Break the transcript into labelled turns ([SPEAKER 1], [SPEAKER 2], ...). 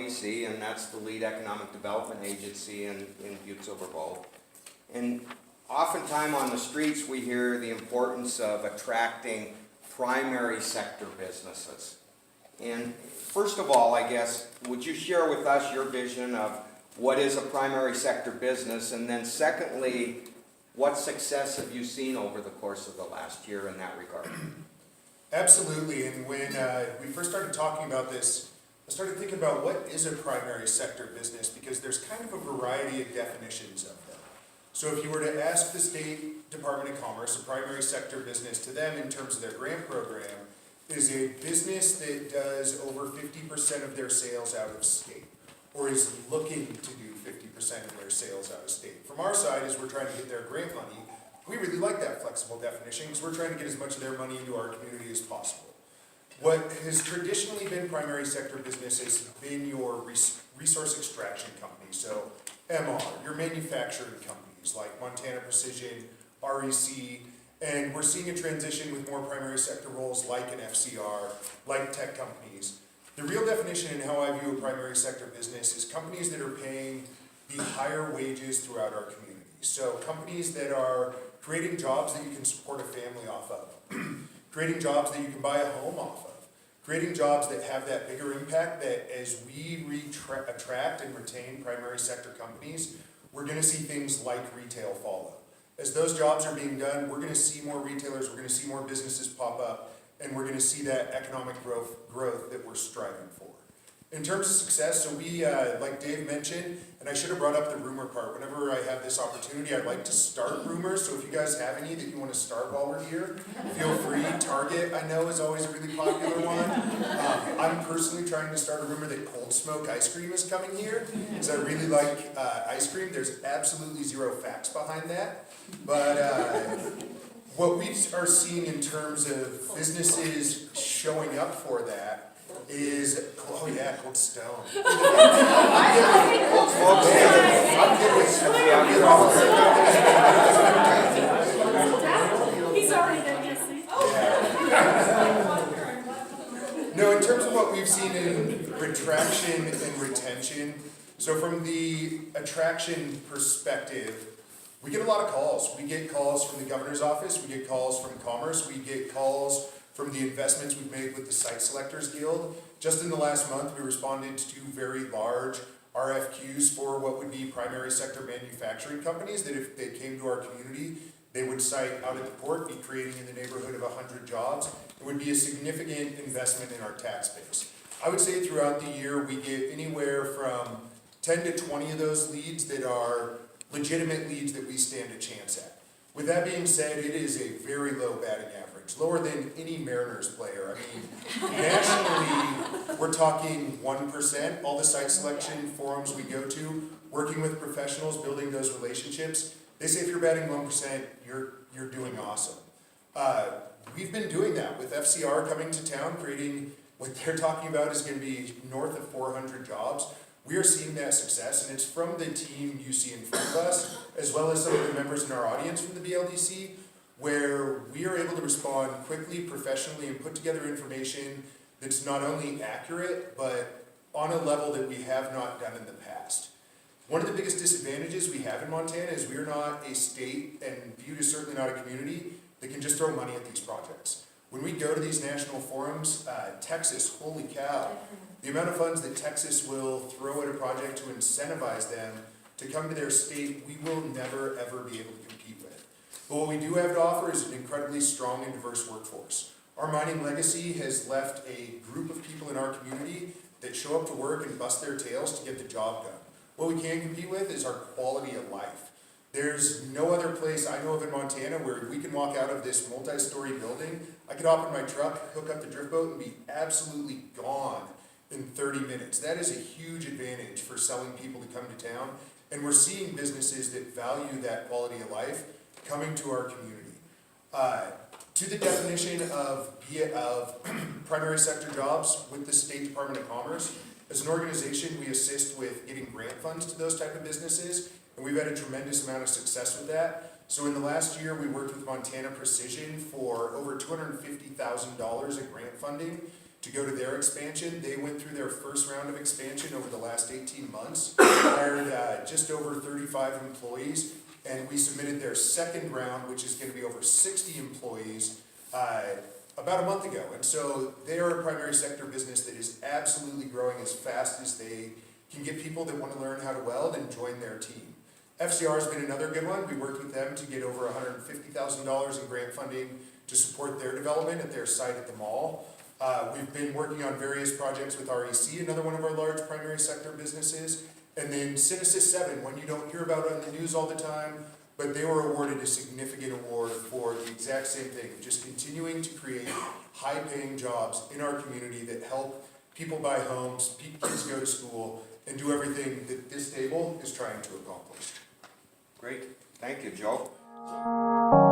[SPEAKER 1] BLDC, and that's the lead economic development agency in Butte-Silver Bow. And oftentimes on the streets we hear the importance of attracting primary sector businesses. And first of all, I guess, would you share with us your vision of what is a primary sector business? And then secondly, what success have you seen over the course of the last year in that regard?
[SPEAKER 2] Absolutely, and when we first started talking about this, I started thinking about what is a primary sector business, because there's kind of a variety of definitions of them. So if you were to ask the State Department of Commerce, a primary sector business to them in terms of their grant program is a business that does over 50% of their sales out of state, or is looking to do 50% of their sales out of state. From our side, as we're trying to get their grant money, we really like that flexible definition because we're trying to get as much of their money into our community as possible. What has traditionally been primary sector business has been your resource extraction companies, so MR, your manufacturing companies like Montana Precision, REC, and we're seeing a transition with more primary sector roles like an FCR, like tech companies. The real definition in how I view a primary sector business is companies that are paying the higher wages throughout our community. So companies that are creating jobs that you can support a family off of, creating jobs that you can buy a home off of, creating jobs that have that bigger impact that as we attract and retain primary sector companies, we're going to see things like retail follow. As those jobs are being done, we're going to see more retailers, we're going to see more businesses pop up, and we're going to see that economic growth that we're striving for. In terms of success, so we, like Dave mentioned, and I should have brought up the rumor part. Whenever I have this opportunity, I'd like to start rumors. So if you guys have any that you want to start while we're here, feel free. Target, I know, is always a really popular one. I'm personally trying to start a rumor that Cold Smoke ice cream is coming here, because I really like ice cream. There's absolutely zero facts behind that. But what we are seeing in terms of businesses showing up for that is, oh yeah, Cold Stone.
[SPEAKER 3] He's already done guessing.
[SPEAKER 2] No, in terms of what we've seen in retraction and retention, so from the attraction perspective, we get a lot of calls. We get calls from the governor's office, we get calls from Commerce, we get calls from the investments we've made with the Site Selectors Guild. Just in the last month, we responded to 2 very large RFQs for what would be primary sector manufacturing companies that if they came to our community, they would site out at the port, be creating in the neighborhood of 100 jobs. It would be a significant investment in our tax base. I would say throughout the year, we get anywhere from 10 to 20 of those leads that are legitimate leads that we stand a chance at. With that being said, it is a very low batting average, lower than any Mariners player. I mean, nationally, we're talking 1%. All the site selection forums we go to, working with professionals, building those relationships, they say if you're batting 1%, you're doing awesome. We've been doing that with FCR coming to town, creating what they're talking about is going to be north of 400 jobs. We are seeing that success, and it's from the team you see in front of us, as well as some of the members in our audience from the BLDC, where we are able to respond quickly, professionally, and put together information that's not only accurate, but on a level that we have not done in the past. One of the biggest disadvantages we have in Montana is we are not a state, and Butte is certainly not a community, that can just throw money at these projects. When we go to these national forums, Texas, holy cow, the amount of funds that Texas will throw at a project to incentivize them to come to their state, we will never ever be able to compete with. But what we do have to offer is an incredibly strong and diverse workforce. Our mining legacy has left a group of people in our community that show up to work and bust their tails to get the job done. What we can compete with is our quality of life. There's no other place I know of in Montana where we can walk out of this multi-story building, I could hop in my truck, hook up the drift boat, and be absolutely gone in 30 minutes. That is a huge advantage for selling people to come to town, and we're seeing businesses that value that quality of life coming to our community. To the definition of primary sector jobs with the State Department of Commerce, as an organization, we assist with getting grant funds to those type of businesses, and we've had a tremendous amount of success with that. So in the last year, we worked with Montana Precision for over $250,000 in grant funding to go to their expansion. They went through their first round of expansion over the last 18 months, hired just over 35 employees, and we submitted their second round, which is going to be over 60 employees, about a month ago. And so they are a primary sector business that is absolutely growing as fast as they can get people that want to learn how to weld and join their team. FCR has been another good one. We worked with them to get over $150,000 in grant funding to support their development at their site at the mall. We've been working on various projects with REC, another one of our large primary sector businesses. And then Synesis 7, one you don't hear about on the news all the time, but they were awarded a significant award for the exact same thing, just continuing to create high-paying jobs in our community that help people buy homes, kids go to school, and do everything that this table is trying to accomplish.
[SPEAKER 1] Great. Thank you, Joe.